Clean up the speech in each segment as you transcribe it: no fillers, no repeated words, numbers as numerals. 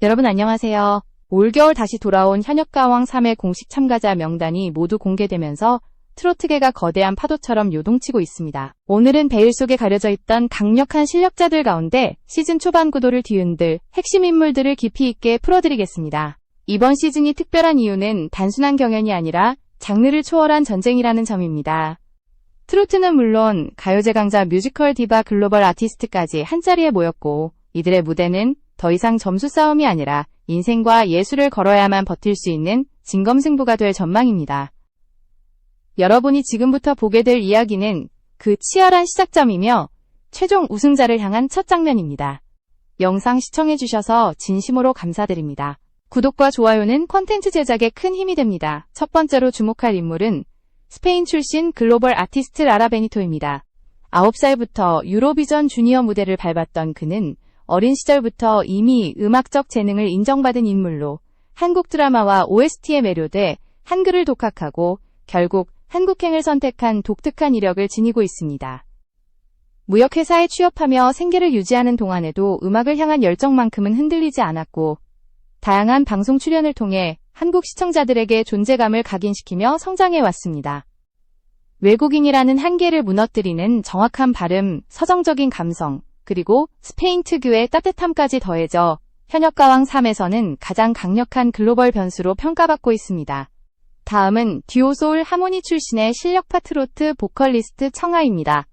여러분 안녕하세요. 올겨울 다시 돌아온 현역가왕 3회 공식 참가자 명단이 모두 공개되면서 트로트계가 거대한 파도처럼 요동치고 있습니다. 오늘은 베일 속에 가려져 있던 강력한 실력자들 가운데 시즌 초반 구도를 뒤흔들 핵심 인물들을 깊이 있게 풀어드리겠습니다. 이번 시즌이 특별한 이유는 단순한 경연이 아니라 장르를 초월한 전쟁이라는 점입니다. 트로트는 물론 가요제 강자 뮤지컬 디바 글로벌 아티스트까지 한자리에 모였고 이들의 무대는 더 이상 점수 싸움이 아니라 인생과 예술을 걸어야만 버틸 수 있는 진검승부가 될 전망입니다. 여러분이 지금부터 보게 될 이야기는 그 치열한 시작점이며 최종 우승자를 향한 첫 장면입니다. 영상 시청해주셔서 진심으로 감사드립니다. 구독과 좋아요는 콘텐츠 제작에 큰 힘이 됩니다. 첫 번째로 주목할 인물은 스페인 출신 글로벌 아티스트 라라 베니토입니다. 9살부터 유로비전 주니어 무대를 밟았던 그는 어린 시절부터 이미 음악적 재능을 인정받은 인물로 한국 드라마와 OST에 매료돼 한글을 독학하고 결국 한국행을 선택한 독특한 이력을 지니고 있습니다. 무역회사에 취업하며 생계를 유지하는 동안에도 음악을 향한 열정만큼은 흔들리지 않았고 다양한 방송 출연을 통해 한국 시청자들에게 존재감을 각인시키며 성장해왔습니다. 외국인이라는 한계를 무너뜨리는 정확한 발음, 서정적인 감성, 그리고 스페인 특유의 따뜻함까지 더해져 현역가왕 3에서는 가장 강력한 글로벌 변수로 평가받고 있습니다. 다음은 듀오 소울 하모니 출신의 실력파 트로트 보컬리스트 청아입니다.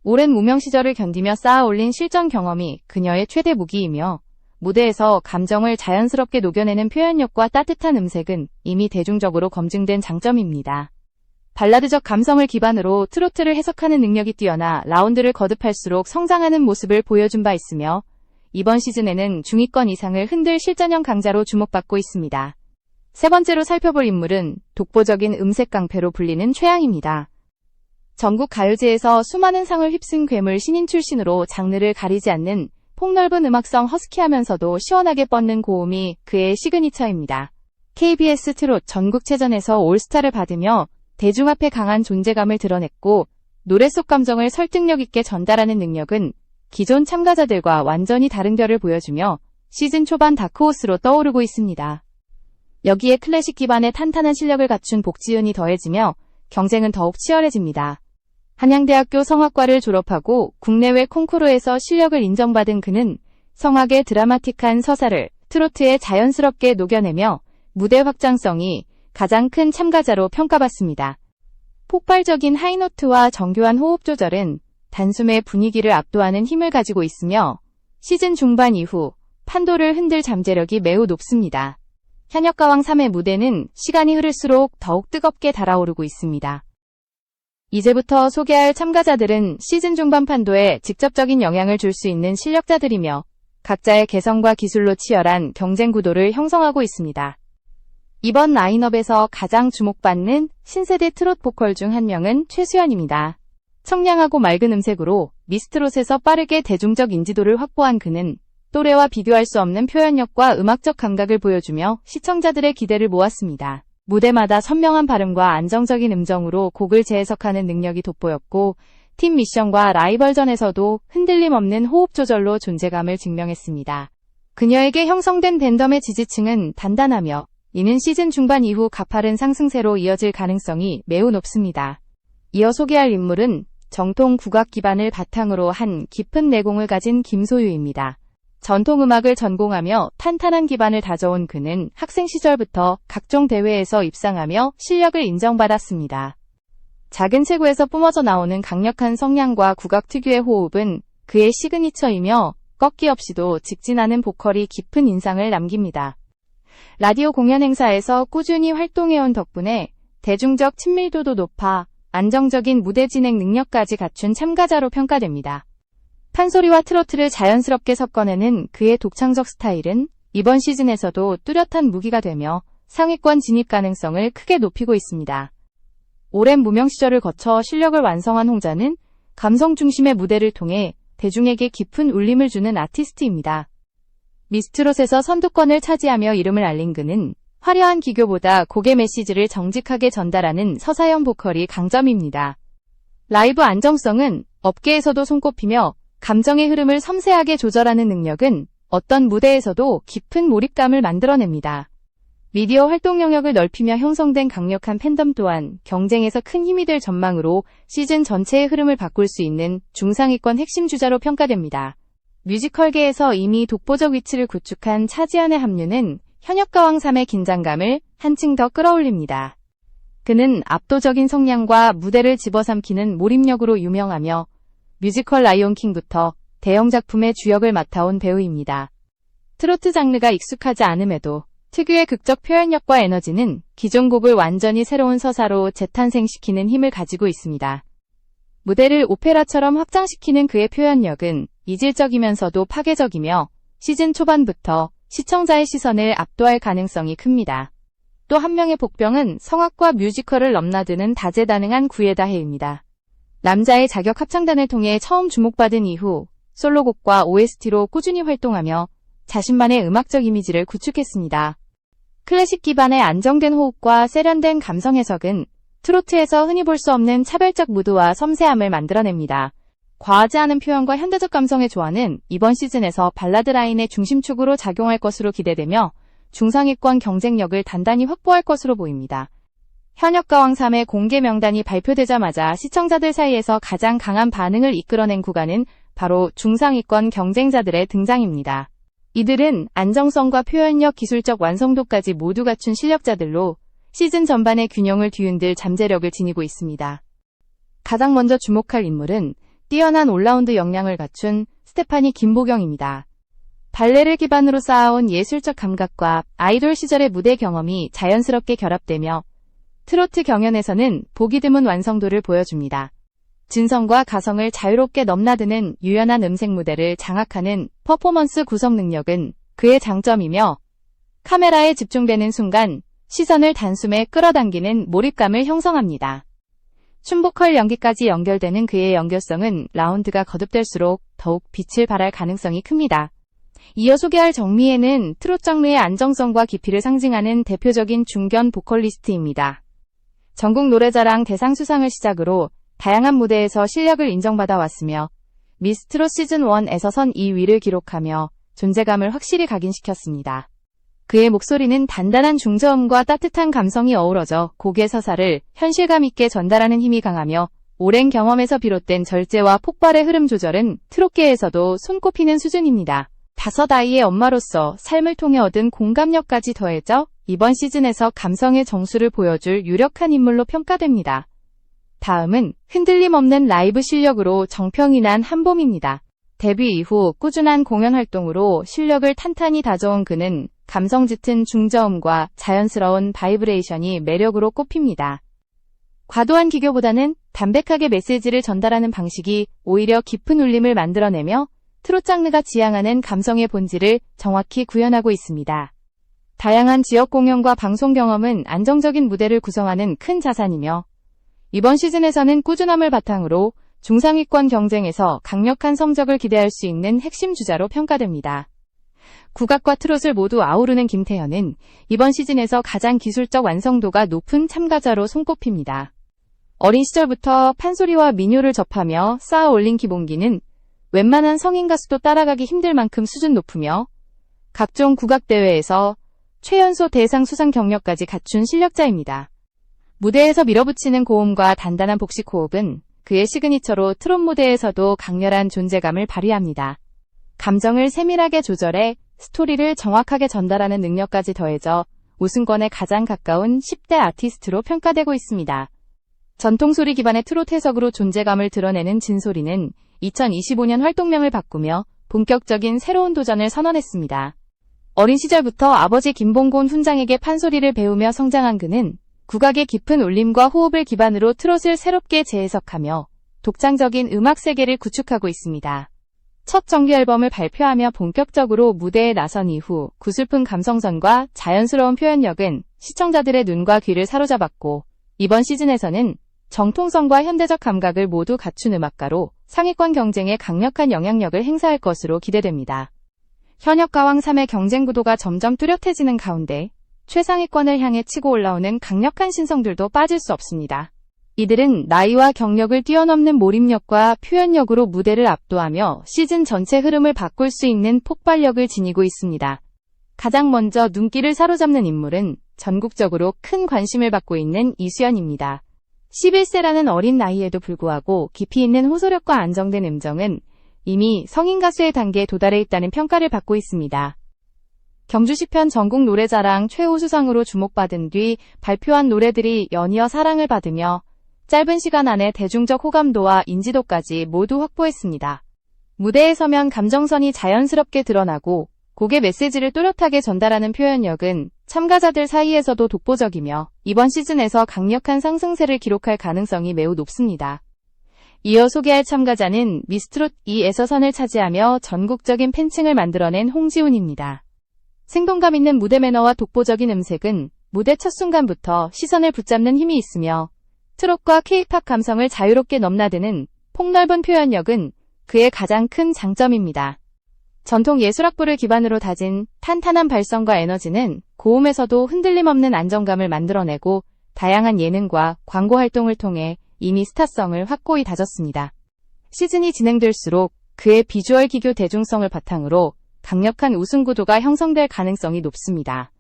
오랜 무명 시절을 견디며 쌓아 올린 실전 경험이 그녀의 최대 무기이며 무대에서 감정을 자연스럽게 녹여내는 표현력과 따뜻한 음색은 이미 대중적으로 검증된 장점입니다. 발라드적 감성을 기반으로 트로트를 해석하는 능력이 뛰어나 라운드를 거듭할수록 성장하는 모습을 보여준 바 있으며 이번 시즌에는 중위권 이상을 흔들 실전형 강자로 주목받고 있습니다. 세 번째로 살펴볼 인물은 독보적인 음색 깡패로 불리는 최양입니다. 전국 가요제에서 수많은 상을 휩쓴 괴물 신인 출신으로 장르를 가리지 않는 폭넓은 음악성 허스키하면서도 시원하게 뻗는 고음이 그의 시그니처입니다. KBS 트롯 전국체전에서 올스타를 받으며 대중 앞에 강한 존재감을 드러냈고 노래 속 감정을 설득력 있게 전달하는 능력은 기존 참가자들과 완전히 다른 결을 보여주며 시즌 초반 다크호스로 떠오르고 있습니다. 여기에 클래식 기반의 탄탄한 실력을 갖춘 복지은이 더해지며 경쟁은 더욱 치열해집니다. 한양대학교 성악과를 졸업하고 국내외 콩쿠르에서 실력을 인정받은 그는 성악의 드라마틱한 서사를 트로트에 자연스럽게 녹여내며 무대 확장성이 가장 큰 참가자로 평가받습니다. 폭발적인 하이노트와 정교한 호흡 조절은 단숨에 분위기를 압도하는 힘을 가지고 있으며 시즌 중반 이후 판도를 흔들 잠재력이 매우 높습니다. 현역가왕 3의 무대는 시간이 흐를수록 더욱 뜨겁게 달아오르고 있습니다. 이제부터 소개할 참가자들은 시즌 중반 판도에 직접적인 영향을 줄 수 있는 실력자들이며 각자의 개성과 기술로 치열한 경쟁 구도를 형성하고 있습니다. 이번 라인업에서 가장 주목받는 신세대 트롯 보컬 중 한 명은 최수연입니다. 청량하고 맑은 음색으로 미스트롯에서 빠르게 대중적 인지도를 확보한 그는 또래와 비교할 수 없는 표현력과 음악적 감각을 보여주며 시청자들의 기대를 모았습니다. 무대마다 선명한 발음과 안정적인 음정으로 곡을 재해석하는 능력이 돋보였고 팀 미션과 라이벌전에서도 흔들림 없는 호흡 조절로 존재감을 증명했습니다. 그녀에게 형성된 팬덤의 지지층은 단단하며 이는 시즌 중반 이후 가파른 상승세로 이어질 가능성이 매우 높습니다. 이어 소개할 인물은 정통 국악 기반을 바탕으로 한 깊은 내공을 가진 김소유입니다. 전통음악을 전공하며 탄탄한 기반을 다져온 그는 학생 시절부터 각종 대회에서 입상하며 실력을 인정받았습니다. 작은 체구에서 뿜어져 나오는 강력한 성량과 국악 특유의 호흡은 그의 시그니처이며 꺾기 없이도 직진하는 보컬이 깊은 인상을 남깁니다. 라디오 공연 행사에서 꾸준히 활동해온 덕분에 대중적 친밀도도 높아 안정적인 무대 진행 능력까지 갖춘 참가자로 평가됩니다. 판소리와 트로트를 자연스럽게 섞어내는 그의 독창적 스타일은 이번 시즌에서도 뚜렷한 무기가 되며 상위권 진입 가능성을 크게 높이고 있습니다. 오랜 무명 시절을 거쳐 실력을 완성한 홍자는 감성 중심의 무대를 통해 대중에게 깊은 울림을 주는 아티스트입니다. 미스트롯에서 선두권을 차지하며 이름을 알린 그는 화려한 기교보다 곡의 메시지를 정직하게 전달하는 서사형 보컬이 강점입니다. 라이브 안정성은 업계에서도 손꼽히며 감정의 흐름을 섬세하게 조절하는 능력은 어떤 무대에서도 깊은 몰입감을 만들어냅니다. 미디어 활동 영역을 넓히며 형성된 강력한 팬덤 또한 경쟁에서 큰 힘이 될 전망으로 시즌 전체의 흐름을 바꿀 수 있는 중상위권 핵심 주자로 평가됩니다. 뮤지컬계에서 이미 독보적 위치를 구축한 차지연의 합류는 현역가왕 3의 긴장감을 한층 더 끌어올립니다. 그는 압도적인 성량과 무대를 집어삼키는 몰입력으로 유명하며 뮤지컬 라이온킹부터 대형 작품의 주역을 맡아온 배우입니다. 트로트 장르가 익숙하지 않음에도 특유의 극적 표현력과 에너지는 기존 곡을 완전히 새로운 서사로 재탄생시키는 힘을 가지고 있습니다. 무대를 오페라처럼 확장시키는 그의 표현력은 이질적이면서도 파괴적이며 시즌 초반부터 시청자의 시선을 압도할 가능성이 큽니다. 또 한 명의 복병은 성악과 뮤지컬을 넘나드는 다재다능한 구에다해입니다. 남자의 자격 합창단을 통해 처음 주목받은 이후 솔로곡과 OST로 꾸준히 활동하며 자신만의 음악적 이미지를 구축했습니다. 클래식 기반의 안정된 호흡과 세련된 감성 해석은 트로트에서 흔히 볼 수 없는 차별적 무드와 섬세함을 만들어냅니다. 과하지 않은 표현과 현대적 감성의 조화는 이번 시즌에서 발라드 라인의 중심축으로 작용할 것으로 기대되며 중상위권 경쟁력을 단단히 확보할 것으로 보입니다. 현역가왕 3의 공개 명단이 발표되자마자 시청자들 사이에서 가장 강한 반응을 이끌어낸 구간은 바로 중상위권 경쟁자들의 등장입니다. 이들은 안정성과 표현력, 기술적 완성도까지 모두 갖춘 실력자들로 시즌 전반의 균형을 뒤흔들 잠재력을 지니고 있습니다. 가장 먼저 주목할 인물은 뛰어난 올라운드 역량을 갖춘 스테파니 김보경입니다. 발레를 기반으로 쌓아온 예술적 감각과 아이돌 시절의 무대 경험이 자연스럽게 결합되며 트로트 경연에서는 보기 드문 완성도를 보여줍니다. 진성과 가성을 자유롭게 넘나드는 유연한 음색 무대를 장악하는 퍼포먼스 구성 능력은 그의 장점이며 카메라에 집중되는 순간 시선을 단숨에 끌어당기는 몰입감을 형성합니다. 춤보컬 연기까지 연결되는 그의 연결성은 라운드가 거듭될수록 더욱 빛을 발할 가능성이 큽니다. 이어 소개할 정미애는 트롯 장르의 안정성과 깊이를 상징하는 대표적인 중견 보컬리스트입니다. 전국 노래자랑 대상 수상을 시작으로 다양한 무대에서 실력을 인정받아 왔으며 미스 트롯 시즌 1에서 선 2위를 기록하며 존재감을 확실히 각인시켰습니다. 그의 목소리는 단단한 중저음과 따뜻한 감성이 어우러져 곡의 서사를 현실감 있게 전달하는 힘이 강하며 오랜 경험에서 비롯된 절제와 폭발의 흐름 조절은 트롯계에서도 손꼽히는 수준입니다. 5아이의 엄마로서 삶을 통해 얻은 공감력까지 더해져 이번 시즌에서 감성의 정수를 보여줄 유력한 인물로 평가됩니다. 다음은 흔들림 없는 라이브 실력으로 정평이 난 한봄입니다. 데뷔 이후 꾸준한 공연 활동으로 실력을 탄탄히 다져온 그는 감성 짙은 중저음과 자연스러운 바이브레이션이 매력으로 꼽힙니다. 과도한 기교보다는 담백하게 메시지를 전달하는 방식이 오히려 깊은 울림을 만들어내며 트롯 장르가 지향하는 감성의 본질을 정확히 구현하고 있습니다. 다양한 지역 공연과 방송 경험은 안정적인 무대를 구성하는 큰 자산이며 이번 시즌에서는 꾸준함을 바탕으로 중상위권 경쟁에서 강력한 성적을 기대할 수 있는 핵심 주자로 평가됩니다. 국악과 트롯을 모두 아우르는 김태현은 이번 시즌에서 가장 기술적 완성도가 높은 참가자로 손꼽힙니다. 어린 시절부터 판소리와 민요를 접하며 쌓아 올린 기본기는 웬만한 성인 가수도 따라가기 힘들 만큼 수준 높으며 각종 국악대회에서 최연소 대상 수상 경력까지 갖춘 실력자입니다. 무대에서 밀어붙이는 고음과 단단한 복식 호흡은 그의 시그니처로 트롯 무대에서도 강렬한 존재감을 발휘합니다. 감정을 세밀하게 조절해 스토리를 정확하게 전달하는 능력까지 더해져 우승권에 가장 가까운 10대 아티스트로 평가되고 있습니다. 전통소리 기반의 트롯 해석으로 존재감을 드러내는 진소리는 2025년 활동명을 바꾸며 본격적인 새로운 도전을 선언했습니다. 어린 시절부터 아버지 김봉곤 훈장에게 판소리를 배우며 성장한 그는 국악의 깊은 울림과 호흡을 기반으로 트롯을 새롭게 재해석하며 독창적인 음악 세계를 구축하고 있습니다. 첫 정규 앨범을 발표하며 본격적으로 무대에 나선 이후 구슬픈 감성선과 자연스러운 표현력은 시청자들의 눈과 귀를 사로잡았고 이번 시즌에서는 정통성과 현대적 감각을 모두 갖춘 음악가로 상위권 경쟁에 강력한 영향력을 행사할 것으로 기대됩니다. 현역가왕 3의 경쟁 구도가 점점 뚜렷해지는 가운데 최상위권을 향해 치고 올라오는 강력한 신성들도 빠질 수 없습니다. 이들은 나이와 경력을 뛰어넘는 몰입력과 표현력으로 무대를 압도하며 시즌 전체 흐름을 바꿀 수 있는 폭발력을 지니고 있습니다. 가장 먼저 눈길을 사로잡는 인물은 전국적으로 큰 관심을 받고 있는 이수연입니다. 11세라는 어린 나이에도 불구하고 깊이 있는 호소력과 안정된 음정은 이미 성인 가수의 단계에 도달해 있다는 평가를 받고 있습니다. 경주시편 전국 노래자랑 최우수상으로 주목받은 뒤 발표한 노래들이 연이어 사랑을 받으며 짧은 시간 안에 대중적 호감도와 인지도까지 모두 확보했습니다. 무대에 서면 감정선이 자연스럽게 드러나고 곡의 메시지를 또렷하게 전달하는 표현력은 참가자들 사이에서도 독보적이며 이번 시즌에서 강력한 상승세를 기록할 가능성이 매우 높습니다. 이어 소개할 참가자는 미스트롯 2에서 선을 차지하며 전국적인 팬층을 만들어낸 홍지훈입니다. 생동감 있는 무대 매너와 독보적인 음색은 무대 첫 순간부터 시선을 붙잡는 힘이 있으며 트롯과 K-팝 감성을 자유롭게 넘나드는 폭넓은 표현력은 그의 가장 큰 장점입니다. 전통 예술악보를 기반으로 다진 탄탄한 발성과 에너지는 고음에서도 흔들림 없는 안정감을 만들어내고 다양한 예능과 광고 활동을 통해 이미 스타성을 확고히 다졌습니다. 시즌이 진행될수록 그의 비주얼 기교 대중성을 바탕으로 강력한 우승 구도가 형성될 가능성이 높습니다.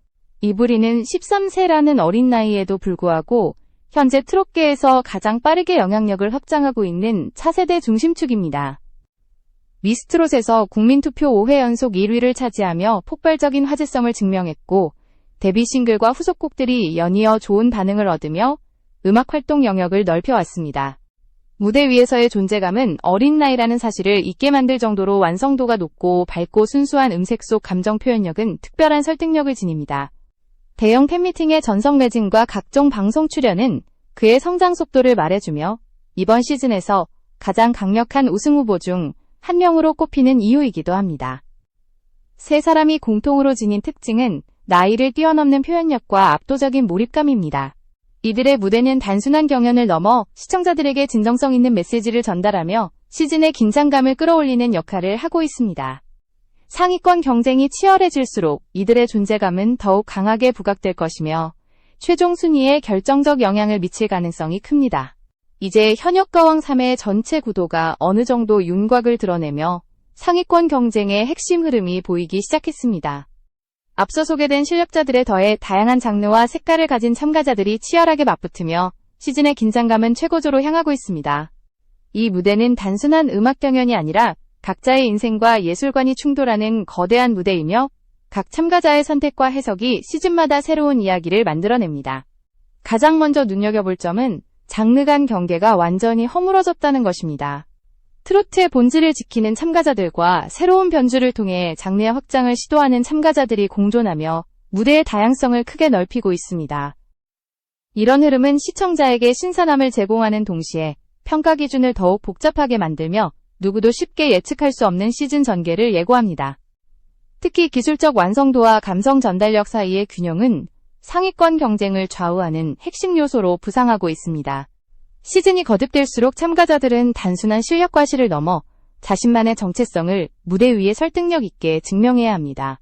이브리는 13세라는 어린 나이에도 불구하고 현재 트롯계에서 가장 빠르게 영향력을 확장하고 있는 차세대 중심축입니다. 미스트롯에서 국민투표 5회 연속 1위를 차지하며 폭발적인 화제성을 증명했고 데뷔 싱글과 후속곡들이 연이어 좋은 반응을 얻으며 음악 활동 영역을 넓혀왔습니다. 무대 위에서의 존재감은 어린 나이라는 사실을 잊게 만들 정도로 완성도가 높고 밝고 순수한 음색 속 감정 표현력은 특별한 설득력을 지닙니다. 대형 팬미팅의 전성 매진과 각종 방송 출연은 그의 성장 속도를 말해주며 이번 시즌에서 가장 강력한 우승 후보 중 한 명으로 꼽히는 이유이기도 합니다. 세 사람이 공통으로 지닌 특징은 나이를 뛰어넘는 표현력과 압도적인 몰입감입니다. 이들의 무대는 단순한 경연을 넘어 시청자들에게 진정성 있는 메시지를 전달하며 시즌의 긴장감을 끌어올리는 역할을 하고 있습니다. 상위권 경쟁이 치열해질수록 이들의 존재감은 더욱 강하게 부각될 것이며 최종 순위에 결정적 영향을 미칠 가능성이 큽니다. 이제 현역가왕 3의 전체 구도가 어느 정도 윤곽을 드러내며 상위권 경쟁의 핵심 흐름이 보이기 시작했습니다. 앞서 소개된 실력자들에 더해 다양한 장르와 색깔을 가진 참가자들이 치열하게 맞붙으며 시즌의 긴장감은 최고조로 향하고 있습니다. 이 무대는 단순한 음악 경연이 아니라 각자의 인생과 예술관이 충돌하는 거대한 무대이며 각 참가자의 선택과 해석이 시즌마다 새로운 이야기를 만들어냅니다. 가장 먼저 눈여겨볼 점은 장르 간 경계가 완전히 허물어졌다는 것입니다. 트로트의 본질을 지키는 참가자들과 새로운 변주를 통해 장르의 확장을 시도하는 참가자들이 공존하며 무대의 다양성을 크게 넓히고 있습니다. 이런 흐름은 시청자에게 신선함을 제공하는 동시에 평가 기준을 더욱 복잡하게 만들며 누구도 쉽게 예측할 수 없는 시즌 전개를 예고합니다. 특히 기술적 완성도와 감성 전달력 사이의 균형은 상위권 경쟁을 좌우하는 핵심 요소로 부상하고 있습니다. 시즌이 거듭될수록 참가자들은 단순한 실력 과시를 넘어 자신만의 정체성을 무대 위에 설득력 있게 증명해야 합니다.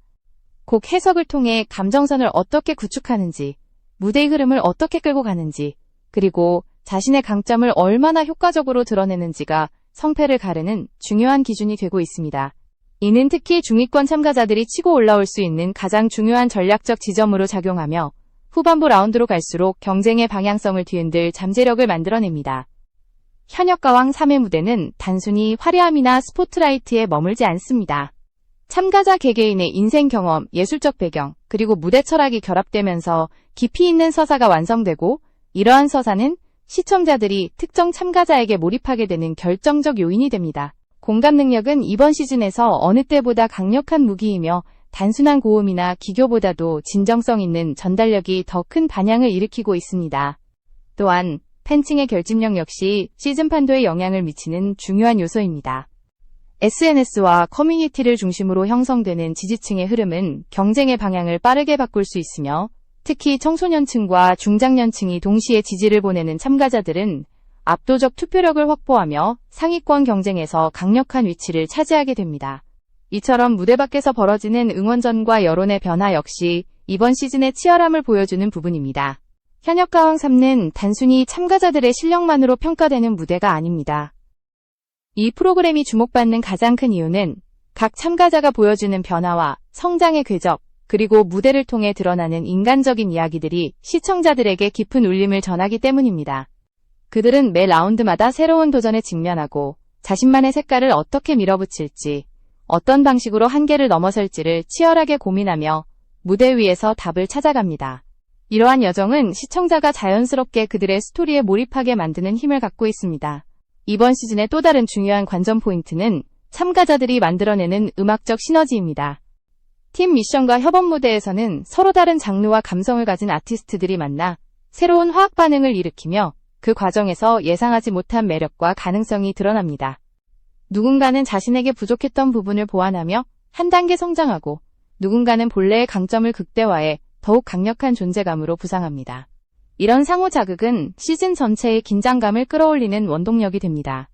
곡 해석을 통해 감정선을 어떻게 구축하는지, 무대의 흐름을 어떻게 끌고 가는지, 그리고 자신의 강점을 얼마나 효과적으로 드러내는지가 성패를 가르는 중요한 기준이 되고 있습니다. 이는 특히 중위권 참가자들이 치고 올라올 수 있는 가장 중요한 전략적 지점으로 작용하며 후반부 라운드로 갈수록 경쟁의 방향성을 뒤흔들 잠재력을 만들어냅니다. 현역가왕 3의 무대는 단순히 화려함이나 스포트라이트에 머물지 않습니다. 참가자 개개인의 인생 경험, 예술적 배경, 그리고 무대 철학이 결합되면서 깊이 있는 서사가 완성되고 이러한 서사는 시청자들이 특정 참가자에게 몰입하게 되는 결정적 요인이 됩니다. 공감 능력은 이번 시즌에서 어느 때보다 강력한 무기이며 단순한 고음이나 기교보다도 진정성 있는 전달력이 더 큰 반향을 일으키고 있습니다. 또한 팬층의 결집력 역시 시즌 판도에 영향을 미치는 중요한 요소입니다. SNS와 커뮤니티를 중심으로 형성되는 지지층의 흐름은 경쟁의 방향을 빠르게 바꿀 수 있으며 특히 청소년층과 중장년층이 동시에 지지를 보내는 참가자들은 압도적 투표력을 확보하며 상위권 경쟁에서 강력한 위치를 차지하게 됩니다. 이처럼 무대 밖에서 벌어지는 응원전과 여론의 변화 역시 이번 시즌의 치열함을 보여주는 부분입니다. 현역가왕 3는 단순히 참가자들의 실력만으로 평가되는 무대가 아닙니다. 이 프로그램이 주목받는 가장 큰 이유는 각 참가자가 보여주는 변화와 성장의 궤적, 그리고 무대를 통해 드러나는 인간적인 이야기들이 시청자들에게 깊은 울림을 전하기 때문입니다. 그들은 매 라운드마다 새로운 도전에 직면하고 자신만의 색깔을 어떻게 밀어붙일지, 어떤 방식으로 한계를 넘어설지를 치열하게 고민하며 무대 위에서 답을 찾아갑니다. 이러한 여정은 시청자가 자연스럽게 그들의 스토리에 몰입하게 만드는 힘을 갖고 있습니다. 이번 시즌의 또 다른 중요한 관전 포인트는 참가자들이 만들어내는 음악적 시너지입니다. 팀 미션과 협업 무대에서는 서로 다른 장르와 감성을 가진 아티스트들이 만나 새로운 화학 반응을 일으키며 그 과정에서 예상하지 못한 매력과 가능성이 드러납니다. 누군가는 자신에게 부족했던 부분을 보완하며 한 단계 성장하고, 누군가는 본래의 강점을 극대화해 더욱 강력한 존재감으로 부상합니다. 이런 상호 자극은 시즌 전체의 긴장감을 끌어올리는 원동력이 됩니다.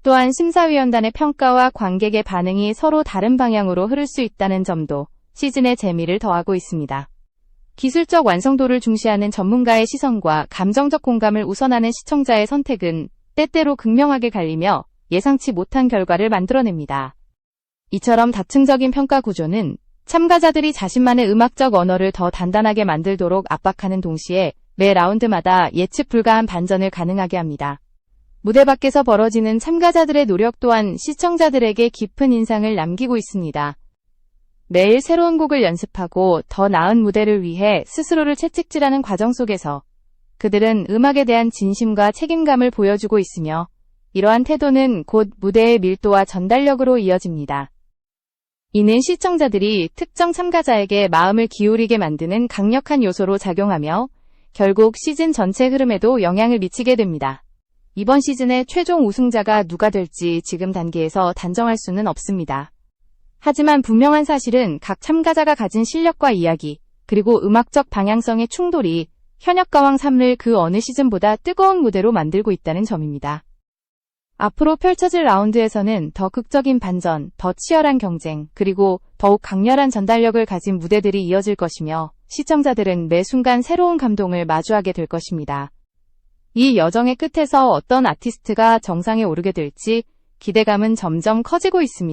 또한 심사위원단의 평가와 관객의 반응이 서로 다른 방향으로 흐를 수 있다는 점도 시즌의 재미를 더하고 있습니다. 기술적 완성도를 중시하는 전문가의 시선과 감정적 공감을 우선하는 시청자의 선택은 때때로 극명하게 갈리며 예상치 못한 결과를 만들어냅니다. 이처럼 다층적인 평가 구조는 참가자들이 자신만의 음악적 언어를 더 단단하게 만들도록 압박하는 동시에 매 라운드마다 예측 불가한 반전을 가능하게 합니다. 무대 밖에서 벌어지는 참가자들의 노력 또한 시청자들에게 깊은 인상을 남기고 있습니다. 매일 새로운 곡을 연습하고 더 나은 무대를 위해 스스로를 채찍질하는 과정 속에서 그들은 음악에 대한 진심과 책임감을 보여주고 있으며, 이러한 태도는 곧 무대의 밀도와 전달력으로 이어집니다. 이는 시청자들이 특정 참가자에게 마음을 기울이게 만드는 강력한 요소로 작용하며 결국 시즌 전체 흐름에도 영향을 미치게 됩니다. 이번 시즌의 최종 우승자가 누가 될지 지금 단계에서 단정할 수는 없습니다. 하지만 분명한 사실은 각 참가자가 가진 실력과 이야기, 그리고 음악적 방향성의 충돌이 현역가왕 3를 그 어느 시즌보다 뜨거운 무대로 만들고 있다는 점입니다. 앞으로 펼쳐질 라운드에서는 더 극적인 반전, 더 치열한 경쟁, 그리고 더욱 강렬한 전달력을 가진 무대들이 이어질 것이며, 시청자들은 매 순간 새로운 감동을 마주하게 될 것입니다. 이 여정의 끝에서 어떤 아티스트가 정상에 오르게 될지 기대감은 점점 커지고 있습니다.